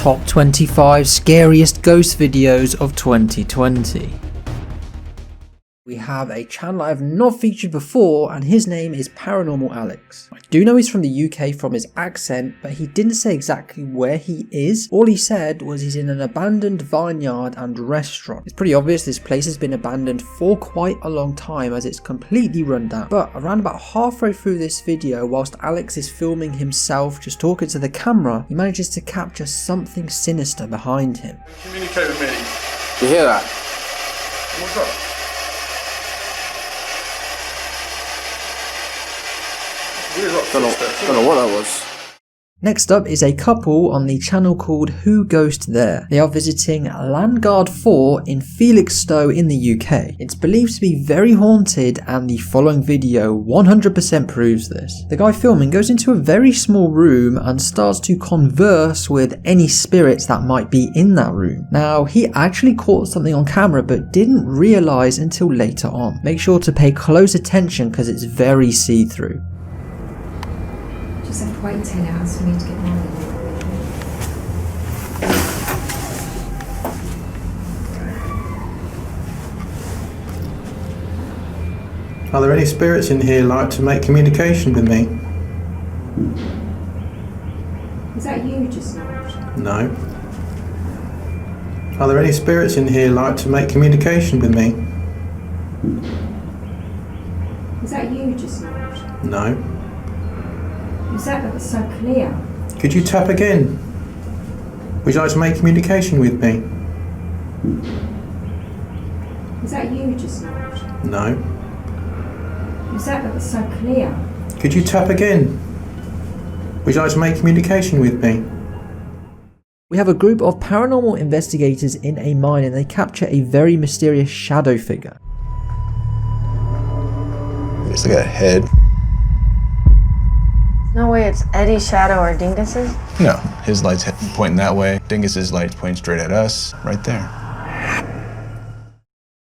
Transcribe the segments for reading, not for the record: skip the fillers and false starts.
top 25 scariest ghost videos of 2020. We have a channel I have not featured before, and his name is Paranormal Alex. I do know he's from the UK from his accent, but he didn't say exactly where he is. All he said was he's in an abandoned vineyard and restaurant. It's pretty obvious this place has been abandoned for quite a long time as it's completely run down. But around about halfway through this video, whilst Alex is filming himself just talking to the camera, he manages to capture something sinister behind him. Communicate with me. You hear that? What's up? Don't know what that was. Next up is a couple on the channel called Who Ghost There. They are visiting Landguard 4 in Felixstowe in the UK. It's believed to be very haunted, and the following video 100% proves this. The guy filming goes into a very small room and starts to converse with any spirits that might be in that room. Now, he actually caught something on camera but didn't realise until later on. Make sure to pay close attention because it's very see-through. Just have to wait 10 hours for me to get married. Are there any spirits in here like to make communication with me? Is that you just now? No. Are there any spirits in here like to make communication with me? Is that you just now? No. Is that was so clear? Could you tap again? Would you like to make communication with me? Is that you just now? No. Is that was so clear? Could you tap again? Would you like to make communication with me? We have a group of paranormal investigators in a mine, and they capture a very mysterious shadow figure. It's like a head. No way it's Eddie's shadow or Dingus's? No, his light's pointing that way. Dingus's light pointing straight at us, right there.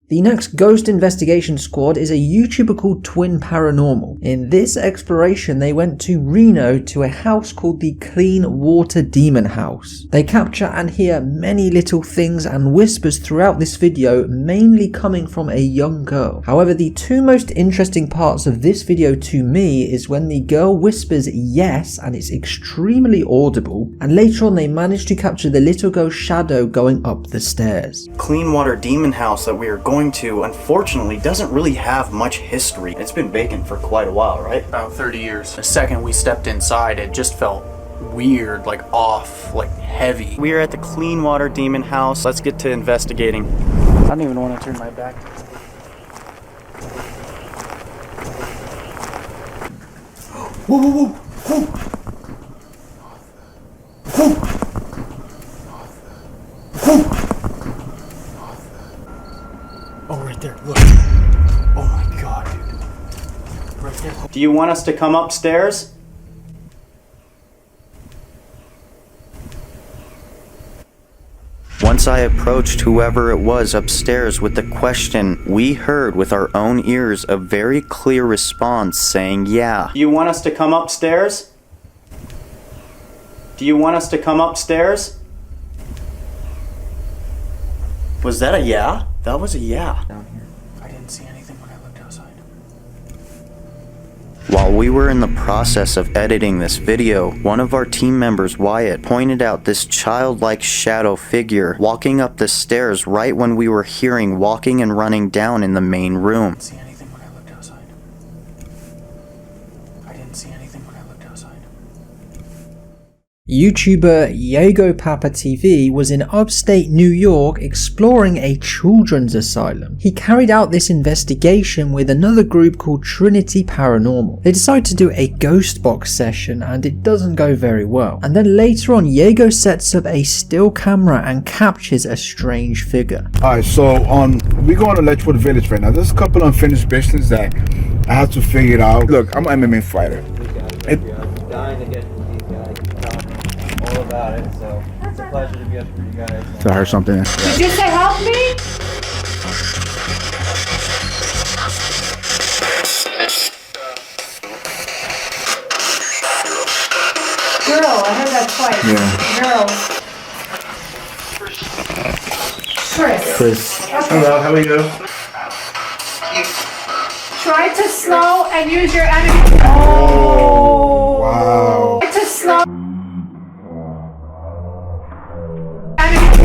The next ghost investigation squad is a YouTuber called Twin Paranormal. In this exploration, they went to Reno to a house called the Clean Water Demon House. They capture and hear many little things and whispers throughout this video, mainly coming from a young girl. However, the two most interesting parts of this video to me is when the girl whispers yes, and it's extremely audible, and later on they manage to capture the little girl's shadow going up the stairs. Clean Water Demon House that we are going to, unfortunately, doesn't really have much history. It's been vacant for quite a while, right? About 30 years. The second we stepped inside, it just felt weird, like off, like heavy. We are at the Clean Water Demon House. Let's get to investigating. I don't even want to turn my back. Whoa, whoa, whoa, whoa! Oh, right there, look. Oh my god, dude. Right there. Do you want us to come upstairs? Once I approached whoever it was upstairs with the question, we heard with our own ears a very clear response saying, yeah. Do you want us to come upstairs? Do you want us to come upstairs? Was that a yeah? That was a yeah. Down here. I didn't see anything when I looked outside. While we were in the process of editing this video, one of our team members, Wyatt, pointed out this childlike shadow figure walking up the stairs right when we were hearing walking and running down in the main room. I didn't see anything when I looked outside. I didn't see anything when I looked outside. YouTuber Yogopapatv was in upstate New York exploring a children's asylum. He carried out this investigation with another group called Trinity Paranormal. They decide to do a ghost box session, and it doesn't go very well. And then later on, Yago sets up a still camera and captures a strange figure. Alright, so we're going to Ledgewood Village right now. There's a couple unfinished business that I have to figure it out. Look, I'm an MMA fighter. Dying to get all about it, so it's a pleasure to be up for you guys. So I heard something. Did you say help me? Girl, I heard that twice. Yeah. Girl. Chris. Hello, how are you? Try to slow and use your energy. Oh, wow. Try to slow.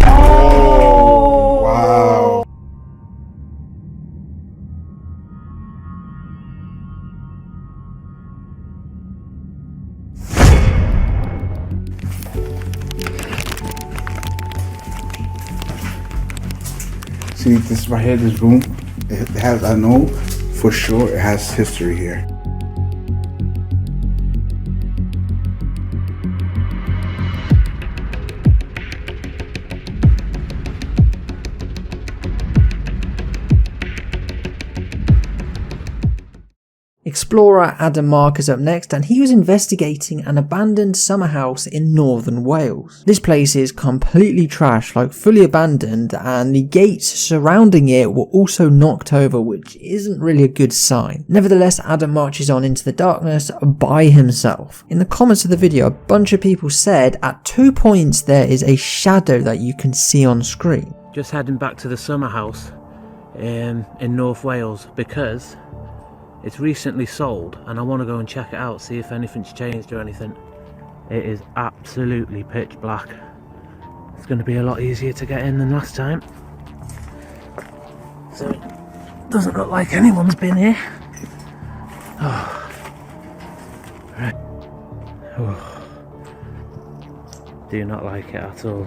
Oh, wow. See this right here, this room, it has, I know for sure it has history here. Explorer Adam Mark is up next, and he was investigating an abandoned summer house in northern Wales. This place is completely trashed, like fully abandoned, and the gates surrounding it were also knocked over, which isn't really a good sign. Nevertheless, Adam marches on into the darkness by himself. In the comments of the video, a bunch of people said at 2 points there is a shadow that you can see on screen. Just heading back to the summer house in North Wales because it's recently sold and I want to go and check it out, see if anything's changed or anything. It is absolutely pitch black. It's going to be a lot easier to get in than last time. So it doesn't look like anyone's been here. Oh. Right. Oh. Do not like it at all.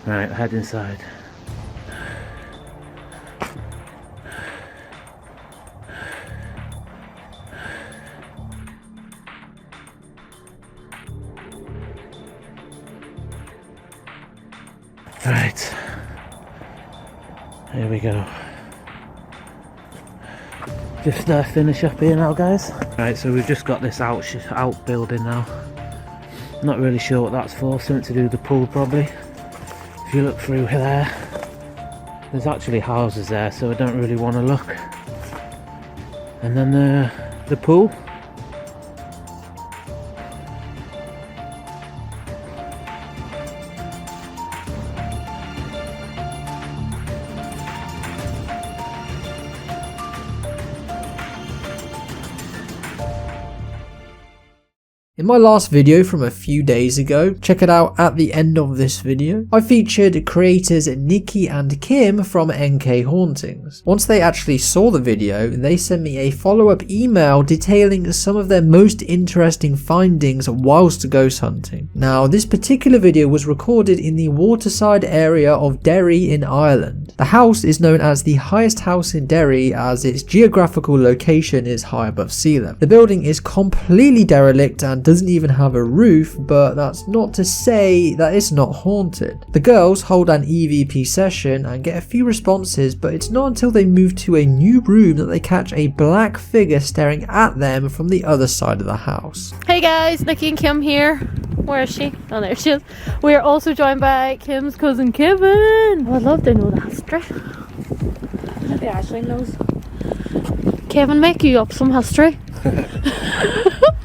Right, head inside. Right, here we go. Just finish up here now, guys. Right, so we've just got this outbuilding now. Not really sure what that's for, something to do with the pool probably. If you look through there, there's actually houses there, so I don't really want to look. And then the pool. In my last video from a few days ago, check it out at the end of this video, I featured creators Nikki and Kim from NK Hauntings. Once they actually saw the video, they sent me a follow-up email detailing some of their most interesting findings whilst ghost hunting. Now, this particular video was recorded in the waterside area of Derry in Ireland. The house is known as the highest house in Derry as its geographical location is high above sea level. The building is completely derelict and doesn't even have a roof, but that's not to say that it's not haunted. The girls hold an EVP session and get a few responses, but it's not until they move to a new room that they catch a black figure staring at them from the other side of the house. Hey guys, Nikki and Kim here. Where is she? Oh, there she is. We are also joined by Kim's cousin Kevin. I'd love to know the history. Maybe Ashley knows. Kevin, make you up some history.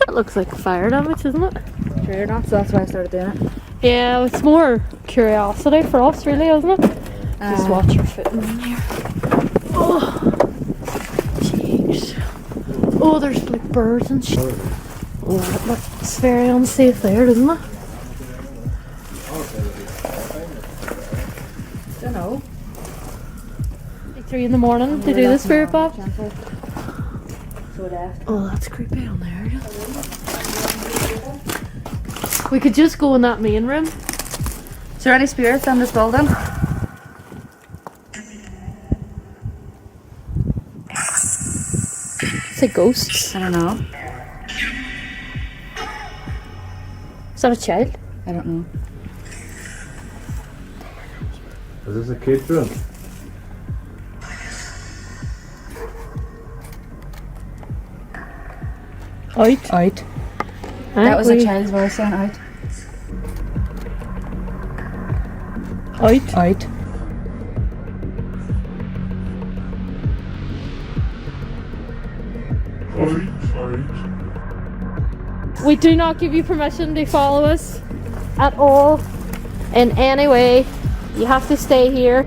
It looks like fire damage, isn't it? True or not, so that's why I started doing it. Yeah, it's more curiosity for us, really, isn't it? Just watch your foot in here. Oh, jeez. Oh, there's like birds and shit. Oh, it's very unsafe there, isn't it? Don't know. Like 3 in the morning to do this for your pop. Oh, that's creepy on there. We could just go in that main room. Is there any spirits in this building? It's like ghosts. I don't know. Is that a child? I don't know. Is this a kid's room? Out. Out. That was a child's voice saying out. Out. Out. We do not give you permission to follow us at all. in any way. You have to stay here.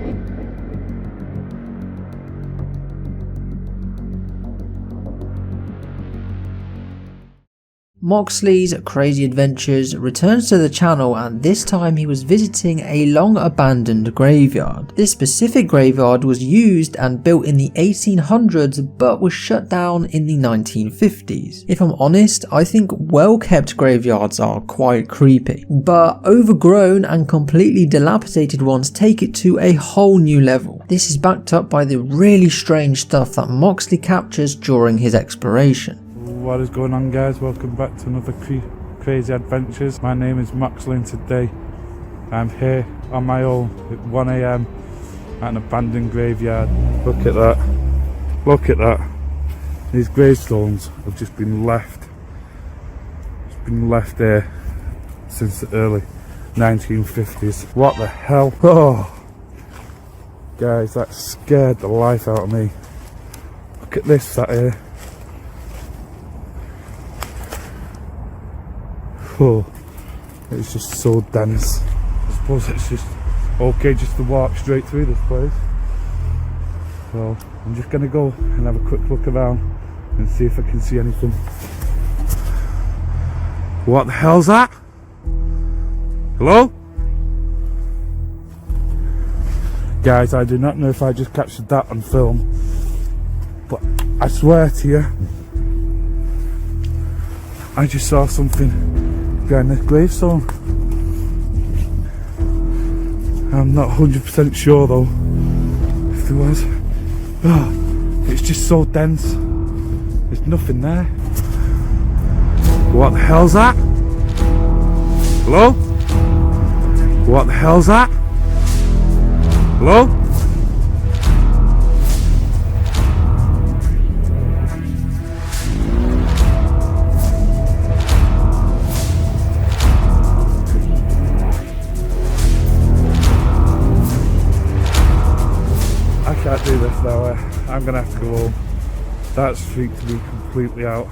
Moxley's Crazy Adventures returns to the channel, and this time he was visiting a long abandoned graveyard. This specific graveyard was used and built in the 1800s but was shut down in the 1950s. If I'm honest, I think well kept graveyards are quite creepy, but overgrown and completely dilapidated ones take it to a whole new level. This is backed up by the really strange stuff that Moxley captures during his exploration. What is going on, guys? Welcome back to another Crazy Adventures. My name is Moxley and today I'm here on my own at 1 AM at an abandoned graveyard. Look at that. Look at that. These gravestones have just been left. It's been left there since the early 1950s. What the hell? Oh, guys, that scared the life out of me. Look at this sat here. Oh, it's just so dense. I suppose it's just okay just to walk straight through this place. So I'm just gonna go and have a quick look around and see if I can see anything. What the hell's that? Hello? Guys, I do not know if I just captured that on film, but I swear to you, I just saw something behind this gravestone. I'm not 100% sure though if there was. Oh, it's just so dense. There's nothing there. What the hell's that? Hello? What the hell's that? Hello? I can't do this now. I'm gonna have to go home. That's freaked me completely out.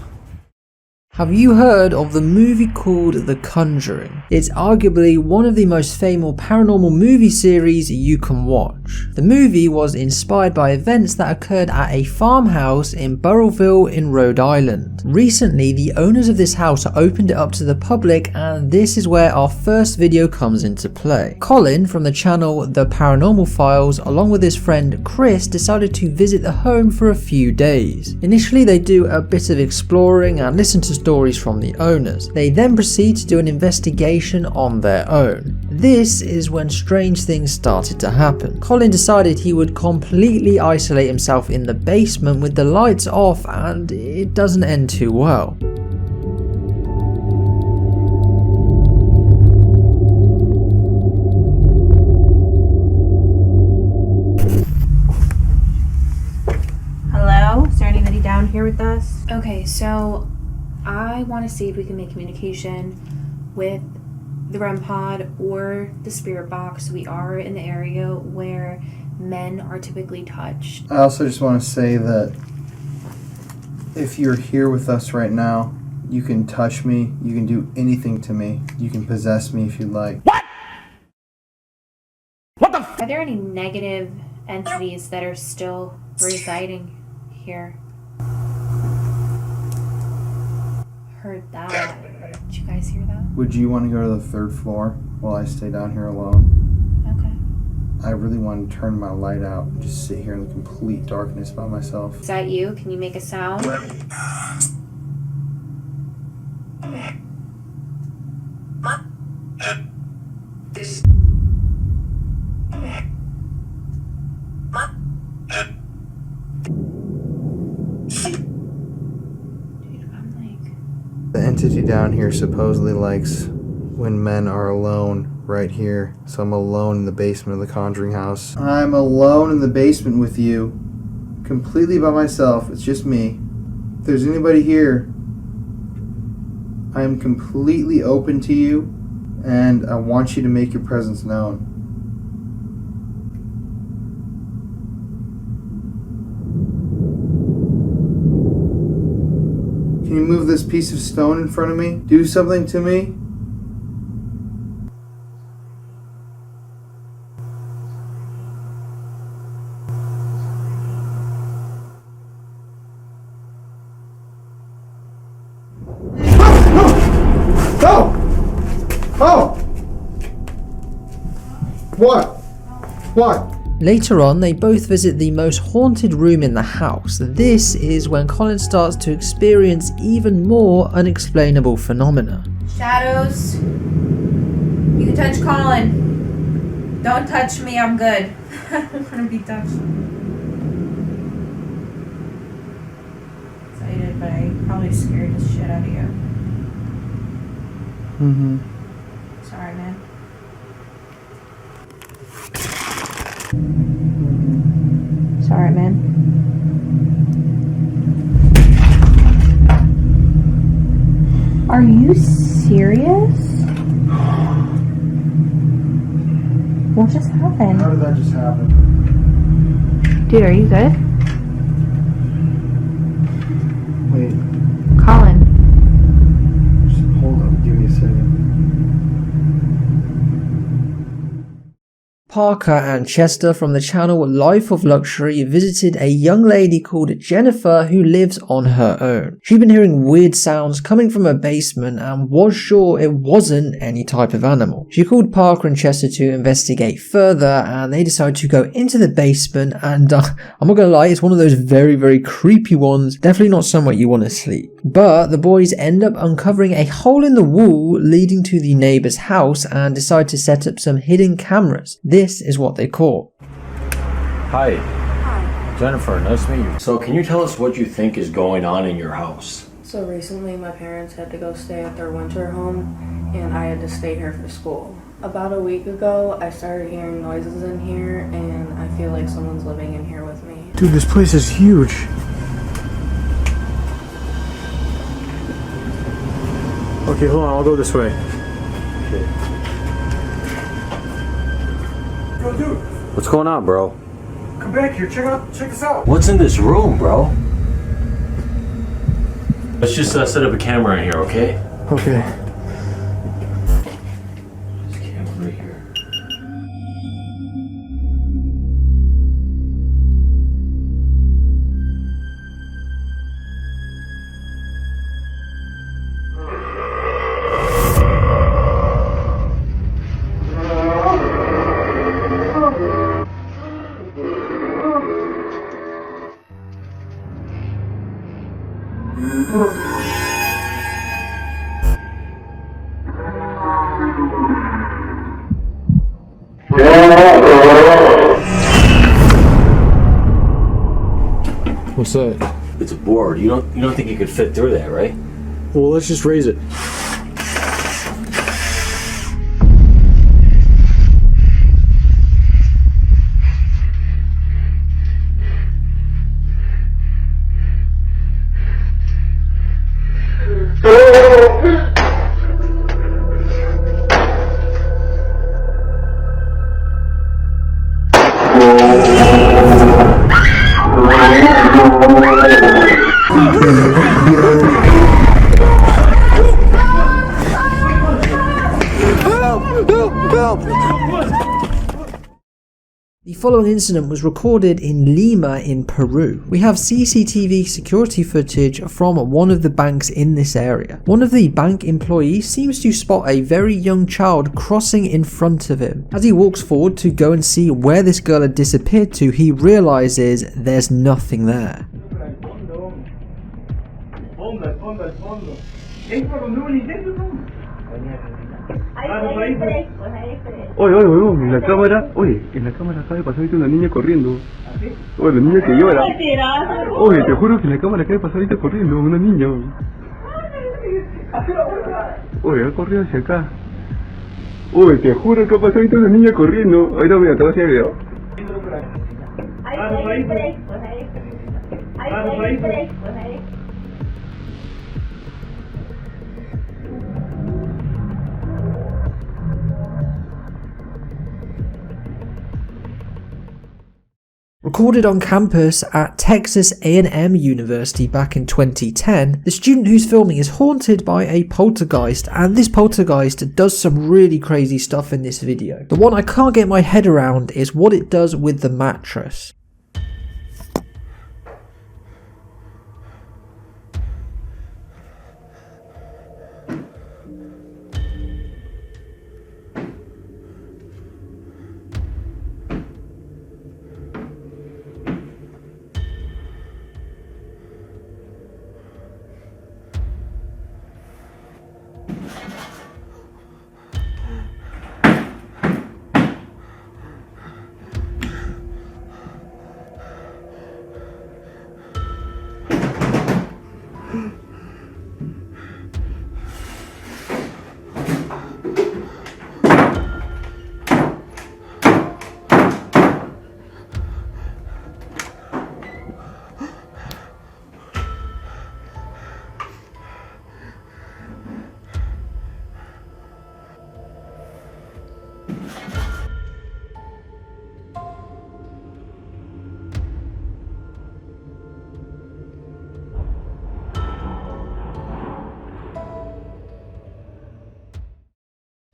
Have you heard of the movie called The Conjuring? It's arguably one of the most famous paranormal movie series you can watch. The movie was inspired by events that occurred at a farmhouse in Burrillville in Rhode Island. Recently, the owners of this house opened it up to the public, and this is where our first video comes into play. Colin from the channel The Paranormal Files, along with his friend Chris, decided to visit the home for a few days. Initially, they do a bit of exploring and listen to stories from the owners. They then proceed to do an investigation on their own. This is when strange things started to happen. Colin decided he would completely isolate himself in the basement with the lights off, and it doesn't end too well. Hello? Is there anybody down here with us? Okay, so I want to see if we can make communication with the REM pod or the spirit box. We are in the area where men are typically touched. I also just want to say that if you're here with us right now, you can touch me, you can do anything to me, you can possess me if you'd like. What? Are there any negative entities that are still residing here? Heard that. Did you guys hear that? Would you want to go to the 3rd floor while I stay down here alone? Okay. I really want to turn my light out and just sit here in the complete darkness by myself. Is that you? Can you make a sound? The entity down here supposedly likes when men are alone right here. So I'm alone in the basement of the Conjuring house. I'm alone in the basement with you, completely by myself. It's just me. If there's anybody here, I am completely open to you, and I want you to make your presence known. Can you move this piece of stone in front of me? Do something to me? What? Later on, they both visit the most haunted room in the house. This is when Colin starts to experience even more unexplainable phenomena. Shadows. You can touch Colin. Don't touch me, I'm good. I don't want to be touched. Excited, but I probably scared the shit out of you. Mm-hmm. Sorry, man. Sorry, man. Are you serious? What just happened? How did that just happen? Dude, are you good? Wait, Colin. just hold on, give me a second. Parker and Chester from the channel Life of Luxury visited a young lady called Jennifer who lives on her own. She'd been hearing weird sounds coming from her basement and was sure it wasn't any type of animal. She called Parker and Chester to investigate further, and they decided to go into the basement, and I'm not gonna lie, it's one of those very, very creepy ones. Definitely not somewhere you want to sleep. But the boys end up uncovering a hole in the wall leading to the neighbor's house and decide to set up some hidden cameras. This is what they caught. Hi. Hi. Jennifer, nice to meet you. So can you tell us what you think is going on in your house? So recently my parents had to go stay at their winter home and I had to stay here for school. About a week ago I started hearing noises in here and I feel like someone's living in here with me. Dude, this place is huge. Okay, hold on, I'll go this way. Okay. Yo, dude, What's going on, bro? come back here. Check this out. What's in this room, bro? Let's just set up a camera in here, okay? Okay. This camera right here. What's that? It's a board. You don't think you could fit through that, right? Well, let's just raise it. The following incident was recorded in Lima in Peru. We have CCTV security footage from one of the banks in this area. One of the bank employees seems to spot a very young child crossing in front of him. As he walks forward to go and see where this girl had disappeared to, he realizes there's nothing there. Oye, en la cámara, en la cámara acaba de pasar ahorita una niña corriendo. Oye, la niña que llora. Oye, te juro que en la cámara acaba de pasar ahorita corriendo, una niña. Oye, ha corrido hacia acá. Oye, te juro que ha pasado ahorita una niña corriendo. Ahorita mira, te voy a hacer el video. Recorded on campus at Texas A&M University back in 2010, the student who's filming is haunted by a poltergeist, and this poltergeist does some really crazy stuff in this video. The one I can't get my head around is what it does with the mattress.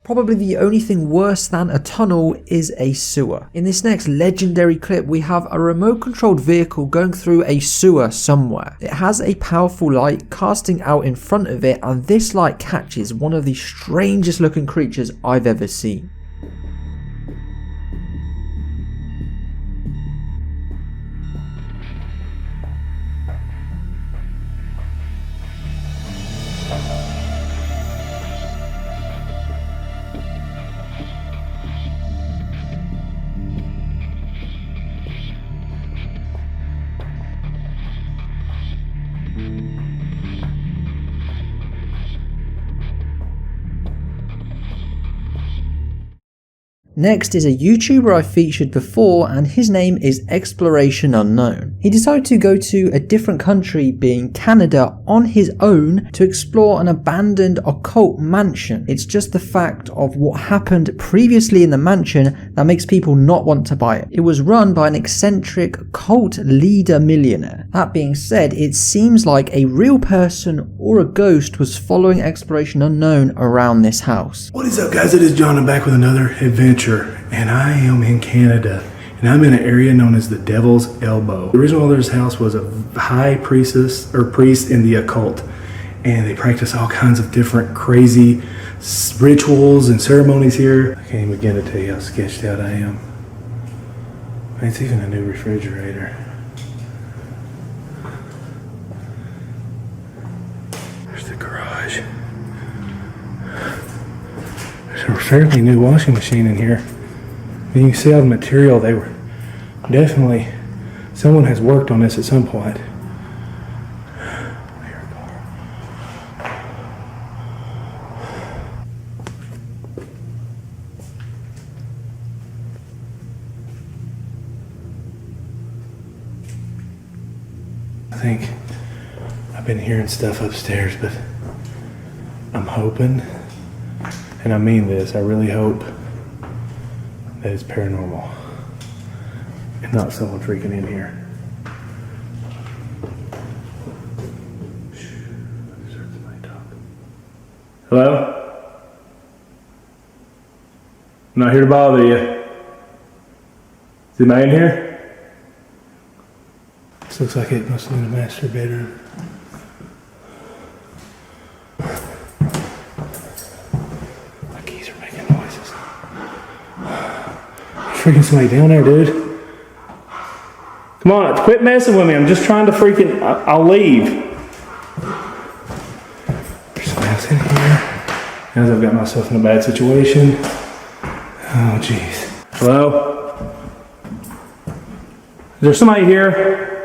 Probably the only thing worse than a tunnel is a sewer. In this next legendary clip, we have a remote controlled vehicle going through a sewer somewhere. It has a powerful light casting out in front of it, and this light catches one of the strangest looking creatures I've ever seen. Next is a YouTuber I featured before, and his name is Exploration Unknown. He decided to go to a different country, being Canada, on his own to explore an abandoned occult mansion. It's just the fact of what happened previously in the mansion that makes people not want to buy it. It was run by an eccentric cult leader millionaire. That being said, it seems like a real person or a ghost was following Exploration Unknown around this house. What is up, guys? It is John. I'm back with another adventure, and I am in Canada, and I'm in an area known as the Devil's Elbow. The original owner of this house was a high priestess or priest in the occult, and they practice all kinds of different crazy rituals and ceremonies here. I can't even begin to tell you how sketched out I am. It's even a new refrigerator. There's the garage. There's a fairly new washing machine in here. And you can see all the material. They were definitely, someone has worked on this at some point. I think I've been hearing stuff upstairs, but I'm hoping, and I mean this, I really hope that it's paranormal and not someone freaking in here. Hello? I'm not here to bother you. Is anybody in here? This looks like it must be the master bedroom. My keys are making noises. Freaking somebody down there, dude. Come on, quit messing with me. I'm just trying to freaking, I'll leave. There's somebody else in here. As I've got myself in a bad situation. Oh, jeez. Hello? Is there somebody here?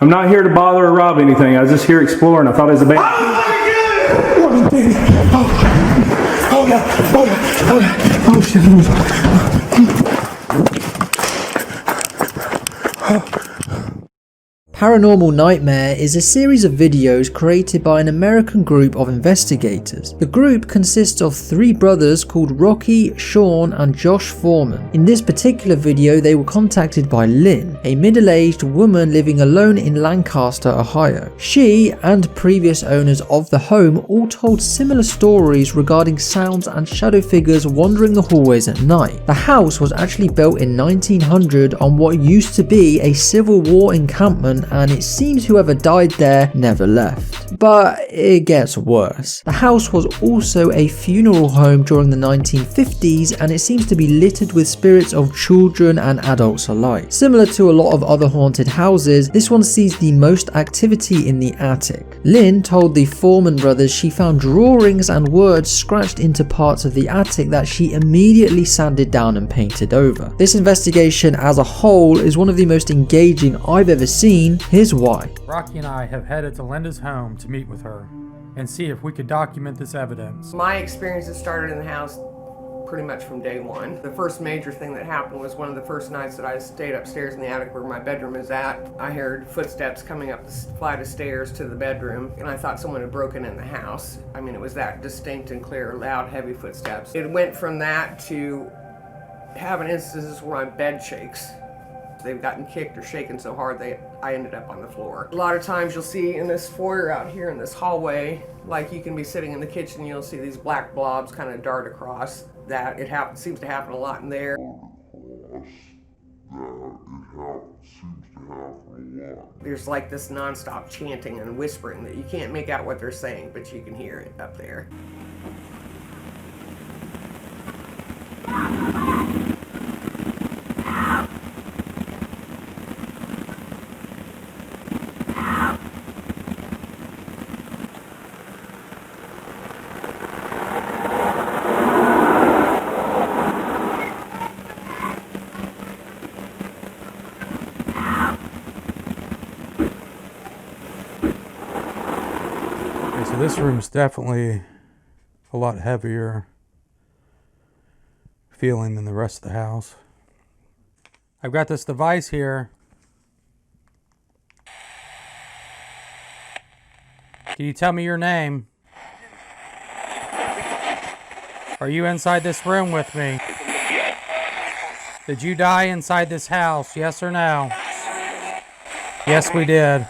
I'm not here to bother or rob anything. I was just here exploring. I thought it was a band. Oh, baby. Oh, God. Oh, God. Oh, shit. Paranormal Nightmare is a series of videos created by an American group of investigators. The group consists of three brothers called Rocky, Sean, and Josh Foreman. In this particular video, they were contacted by Lynn, a middle-aged woman living alone in Lancaster, Ohio. She and previous owners of the home all told similar stories regarding sounds and shadow figures wandering the hallways at night. The house was actually built in 1900 on what used to be a Civil War encampment, and it seems whoever died there never left. But it gets worse. The house was also a funeral home during the 1950s, and it seems to be littered with spirits of children and adults alike. Similar to a lot of other haunted houses, this one sees the most activity in the attic. Lynn told the Foreman brothers she found drawings and words scratched into parts of the attic that she immediately sanded down and painted over. This investigation as a whole is one of the most engaging I've ever seen. Here's why. Rocky and I have headed to Linda's home to meet with her and see if we could document this evidence. My experiences started in the house pretty much from day one. The first major thing that happened was one of the first nights that I stayed upstairs in the attic where my bedroom is at. I heard footsteps coming up the flight of stairs to the bedroom, and I thought someone had broken in the house. I mean, it was that distinct and clear, loud, heavy footsteps. It went from that to having instances where my bed shakes. they've gotten kicked or shaken so hard I ended up on the floor. A lot of times you'll see in this foyer out here in this hallway, like you can be sitting in the kitchen, you'll see these black blobs kind of dart across. That it seems to happen a lot in there. There's like this nonstop chanting and whispering that you can't make out what they're saying, but you can hear it up there. So this room's definitely a lot heavier feeling than the rest of the house. I've got this device here. Can you tell me your name? Are you inside this room with me? Did you die inside this house? Yes or no? Yes, we did.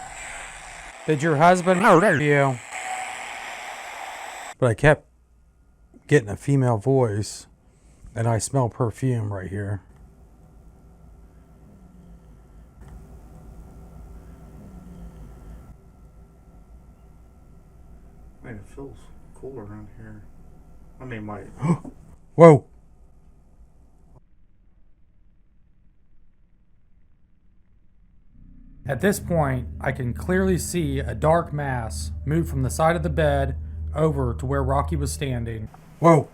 Did your husband hurt you? But I kept getting a female voice, and I smell perfume right here. Man, it feels cool around here. I mean, my... Whoa! At this point, I can clearly see a dark mass move from the side of the bed over to where Rocky was standing. Whoa!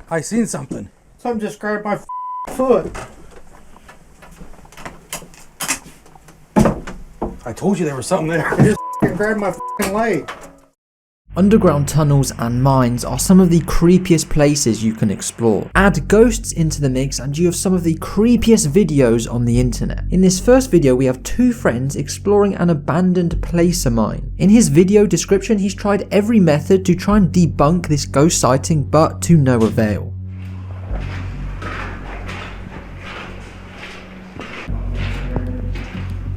I seen something. Something just grabbed my foot. I told you there was something there. It just grabbed my leg. Underground tunnels and mines are some of the creepiest places you can explore. Add ghosts into the mix and you have some of the creepiest videos on the internet. In this first video we have two friends exploring an abandoned placer mine. In his video description he's tried every method to try and debunk this ghost sighting, but to no avail.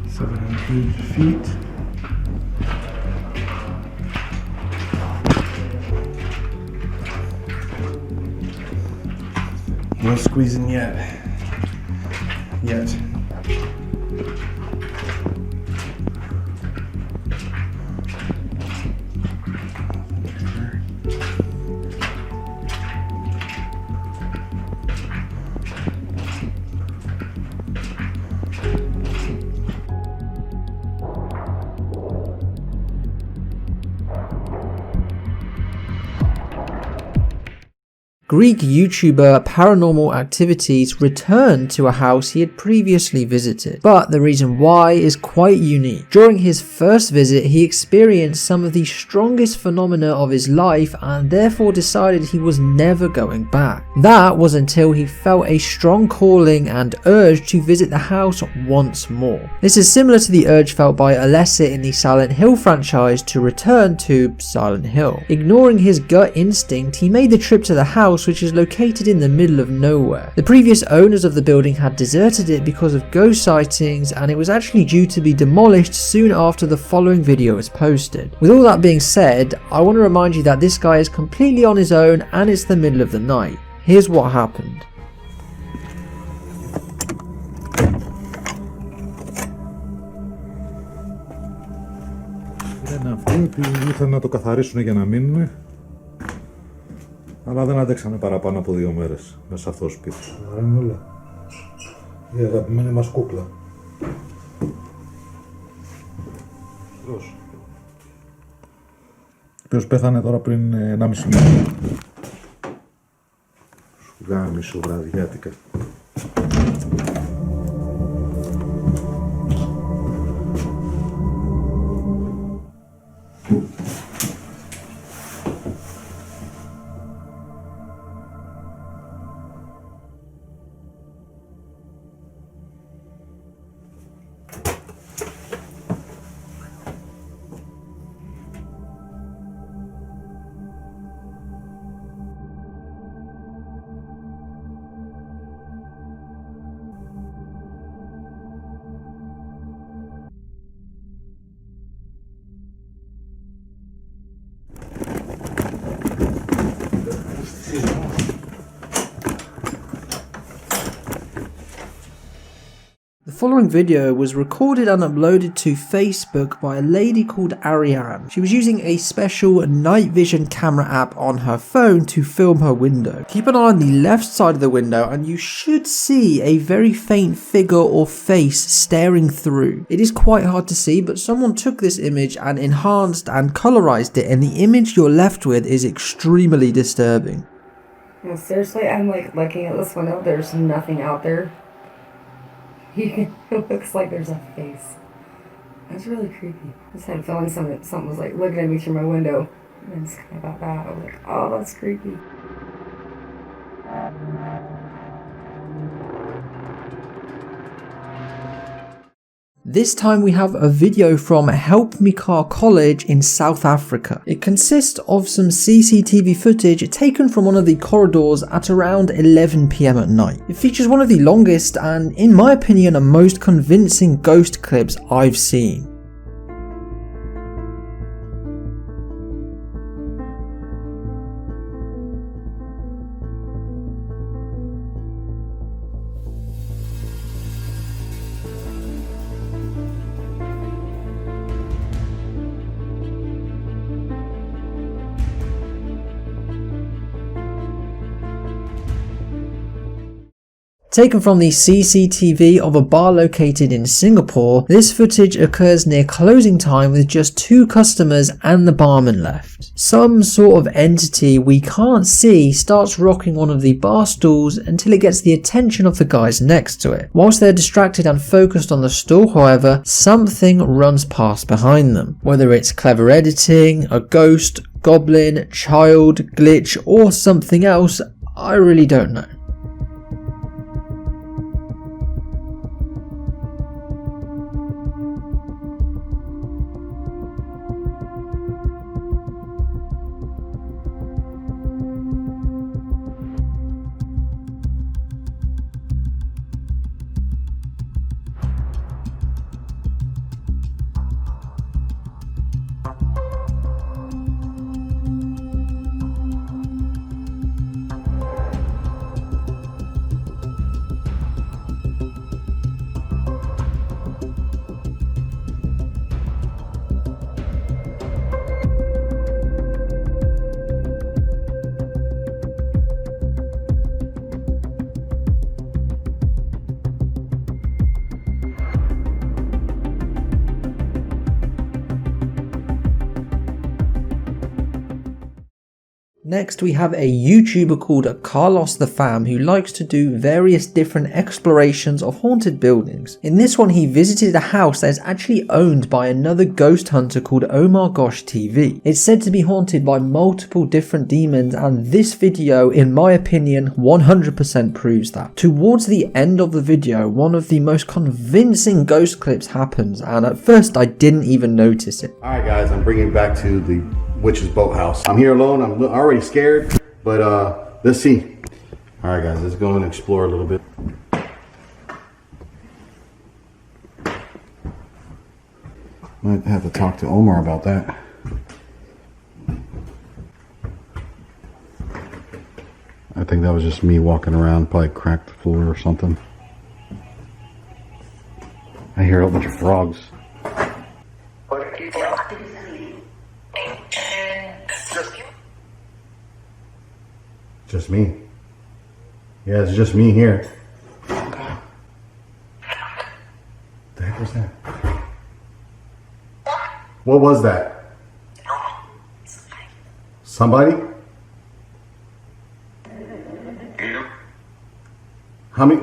700 feet. No squeezing yet. Greek YouTuber Paranormal Activities returned to a house he had previously visited, but the reason why is quite unique. During his first visit, he experienced some of the strongest phenomena of his life and therefore decided he was never going back. That was until he felt a strong calling and urge to visit the house once more. This is similar to the urge felt by Alessa in the Silent Hill franchise to return to Silent Hill. Ignoring his gut instinct, he made the trip to the house, which is located in the middle of nowhere. The previous owners of the building had deserted it because of ghost sightings, and it was actually due to be demolished soon after the following video was posted. With all that being said, I want to remind you that this guy is completely on his own and it's the middle of the night. Here's what happened. Λένε αυτοί ότι ήθελαν να το καθαρίσουν για να μείνουν, αλλά δεν αντέξανε παραπάνω από 2 μέρες μέσα σε αυτό το σπίτι. Είναι όλα. Η αγαπημένη μας κούκλα. Ποιος? Ποιος πέθανε τώρα πριν 1,5 μήνα. Σου γάμισο βραδιάτικα. following video was recorded and uploaded to Facebook by a lady called Ariane. She was using a special night vision camera app on her phone to film her window. Keep an eye on the left side of the window and you should see a very faint figure or face staring through. It is quite hard to see, but someone took this image and enhanced and colorized it, and the image you're left with is extremely disturbing. No, seriously, I'm like looking at this window, there's nothing out there. It looks like there's a face. That's really creepy. I just had a feeling something was like looking at me through my window. And it's kind of about that. I was like, oh, that's creepy. This time we have a video from Help Me Car College in South Africa. It consists of some CCTV footage taken from one of the corridors at around 11 PM at night. It features one of the longest and, in my opinion, a most convincing ghost clips I've seen. Taken from the CCTV of a bar located in Singapore, this footage occurs near closing time with just 2 customers and the barman left. Some sort of entity we can't see starts rocking one of the bar stools until it gets the attention of the guys next to it. Whilst they're distracted and focused on the stool, however, something runs past behind them. Whether it's clever editing, a ghost, goblin, child, glitch, or something else, I really don't know. Next we have a YouTuber called Carlos the Fam who likes to do various different explorations of haunted buildings. In this one he visited a house that is actually owned by another ghost hunter called Oh My Gosh TV. It's said to be haunted by multiple different demons, and this video, in my opinion, 100% proves that. Towards the end of the video, one of the most convincing ghost clips happens, and at first I didn't even notice it. Alright guys, I'm bringing back to the Witch's Boathouse. I'm here alone, I'm already scared, but let's see. Alright guys, let's go and explore a little bit. Might have to talk to Omar about that. I think that was just me walking around, probably cracked the floor or something. I hear a whole bunch of frogs. Just me. Yeah, it's just me here. What the heck was that? What was that? Somebody? How many,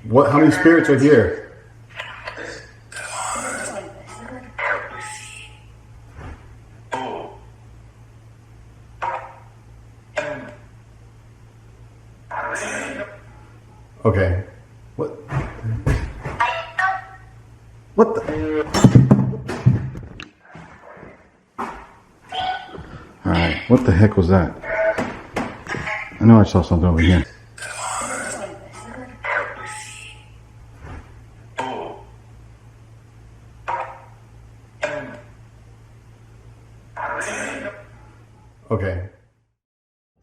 how many spirits are here? Okay. What the? Alright, what the heck was that? I know I saw something over here. Okay.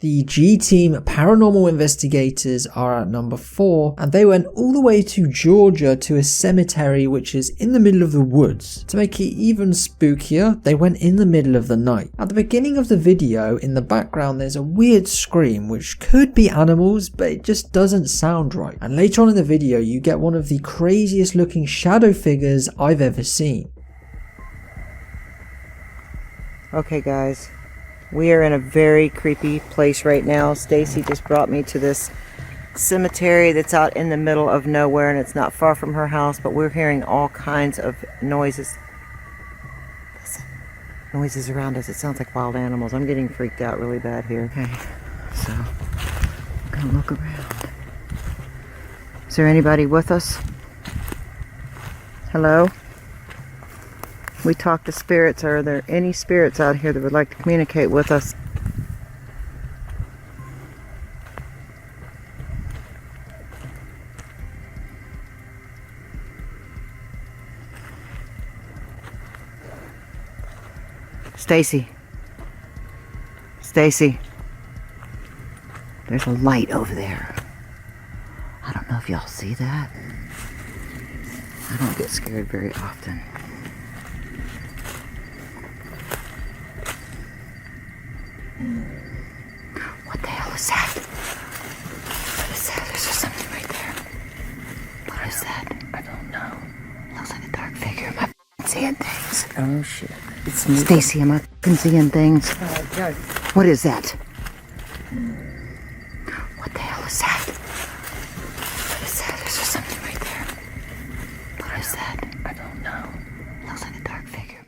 The G-Team paranormal investigators are at number 4, and they went all the way to Georgia to a cemetery which is in the middle of the woods. To make it even spookier, they went in the middle of the night. At the beginning of the video, in the background there's a weird scream which could be animals, but it just doesn't sound right. And later on in the video you get one of the craziest looking shadow figures I've ever seen. Okay guys, we are in a very creepy place right now. Stacy just brought me to this cemetery that's out in the middle of nowhere, and it's not far from her house, but we're hearing all kinds of noises. Listen, noises around us. It sounds like wild animals. I'm getting freaked out really bad here. Okay, so I'm gonna look around. Is there anybody with us? Hello? We talk to spirits. Are there any spirits out here that would like to communicate with us? Stacy. Stacy. There's a light over there. I don't know if y'all see that. I don't get scared very often. What the hell is that? What is that? There's just something right there. What is that? I don't know. Looks like a dark figure. Am I seeing things? Oh shit. It's me. Stacy, am I seeing things? What is that? What the hell is that? What is that? There's just something right there. What is that? I don't know. Looks like a dark figure.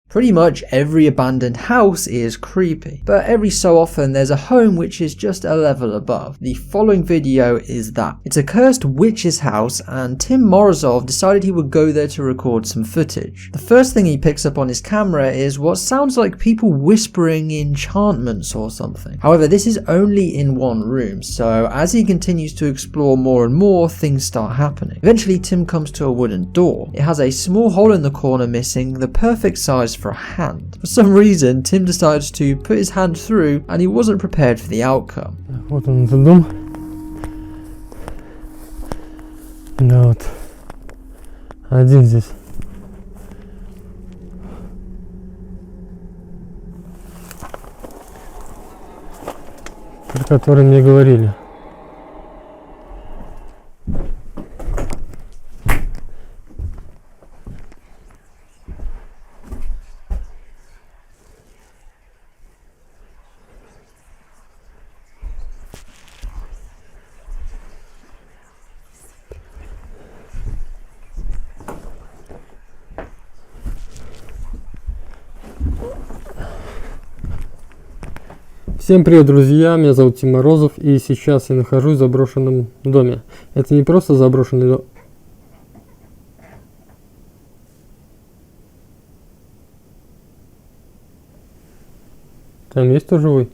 Pretty much every abandoned house is creepy, but every so often there's a home which is just a level above. The following video is that. It's a cursed witch's house, and Tim Morozov decided he would go there to record some footage. The first thing he picks up on his camera is what sounds like people whispering enchantments or something. However, this is only in one room, so as he continues to explore more and more, things start happening. Eventually Tim comes to a wooden door. It has a small hole in the corner missing, the perfect size for a hand. For some reason, Tim decides to put his hand through, and he wasn't prepared for the outcome. Вот он, этот дом. Да вот. Один здесь. Про который мне говорили. Всем привет, друзья! Меня зовут Тим Морозов, и сейчас я нахожусь в заброшенном доме. Это не просто заброшенный дом. Там есть кто живой?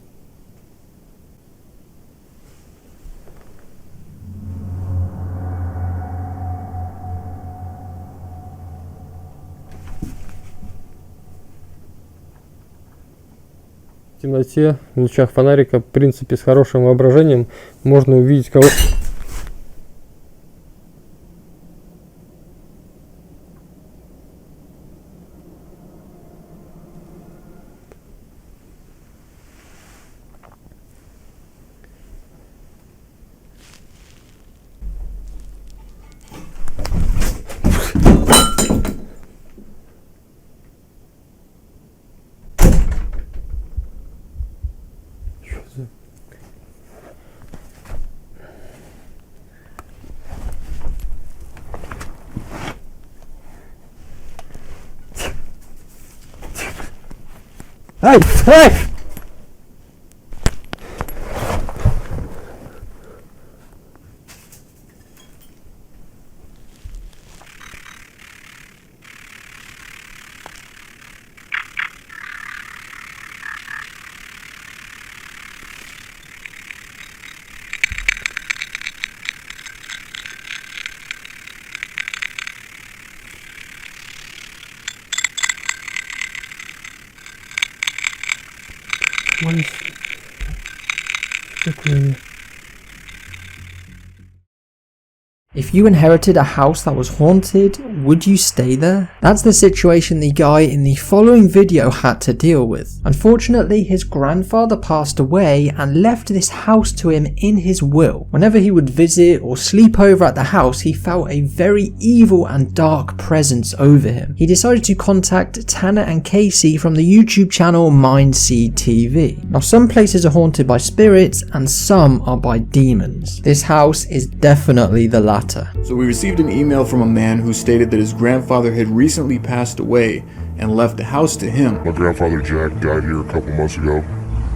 В темноте, в лучах фонарика, в принципе, с хорошим воображением можно увидеть кого. Ай! Ай! If you inherited a house that was haunted, would you stay there? That's the situation the guy in the following video had to deal with. Unfortunately, his grandfather passed away and left this house to him in his will. Whenever he would visit or sleep over at the house, he felt a very evil and dark presence over him. He decided to contact Tanner and Casey from the YouTube channel Mindseed TV. Now, some places are haunted by spirits and some are by demons. This house is definitely the latter. So we received an email from a man who stated that his grandfather had recently passed away and left the house to him. My grandfather Jack died here a couple months ago.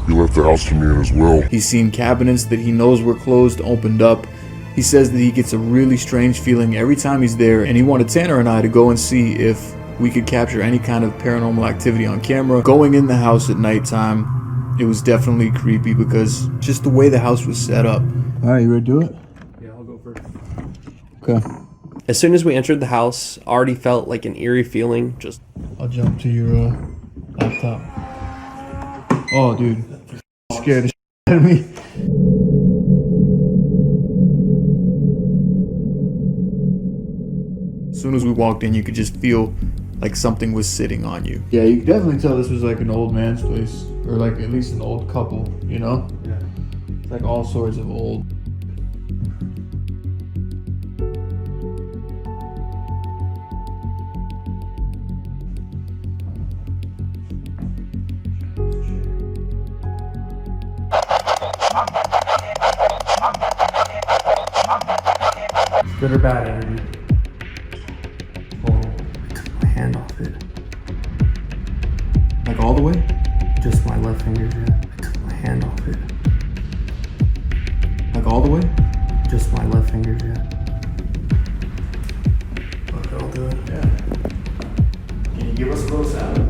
He left the house to me in his will. He's seen cabinets that he knows were closed opened up. He says that he gets a really strange feeling every time he's there, and he wanted Tanner and I to go and see if we could capture any kind of paranormal activity on camera. Going in the house at nighttime, it was definitely creepy because just the way the house was set up. Alright, you ready to do it? Okay. As soon as we entered the house, I already felt like an eerie feeling. Just I'll jump to your laptop. Oh, dude. Scared the shit out of me. As soon as we walked in, you could just feel like something was sitting on you. Yeah, you could definitely tell this was like an old man's place. Or like at least an old couple, you know? Yeah. It's like all sorts of old. good or bad energy. Oh, I took my hand off it. Like all the way? Just my left finger, yeah. I took my hand off it. Like all the way? Just my left finger, yeah. Okay, I'll do it. Yeah. Can you give us a little sound?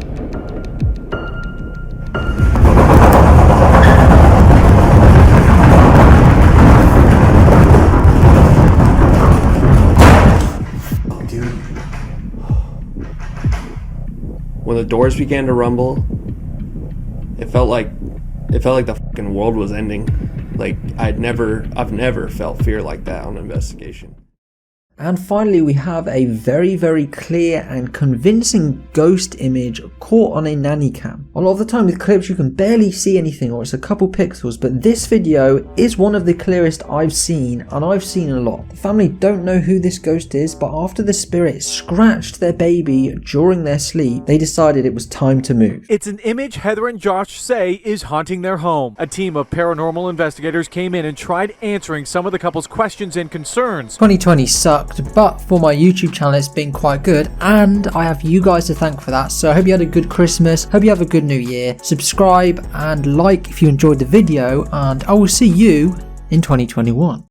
When the doors began to rumble, it felt like the fucking world was ending. Like I've never felt fear like that on an investigation. And finally, we have a very, very clear and convincing ghost image caught on a nanny cam. A lot of the time with clips you can barely see anything or it's a couple pixels, but this video is one of the clearest I've seen, and I've seen a lot. The family don't know who this ghost is, but after the spirit scratched their baby during their sleep, they decided it was time to move. It's an image Heather and Josh say is haunting their home. A team of paranormal investigators came in and tried answering some of the couple's questions and concerns. 2020 sucked, but for my YouTube channel it's been quite good, and I have you guys to thank for that. So I hope you had a good Christmas, hope you have a good new year. Subscribe and like if you enjoyed the video, and I will see you in 2021.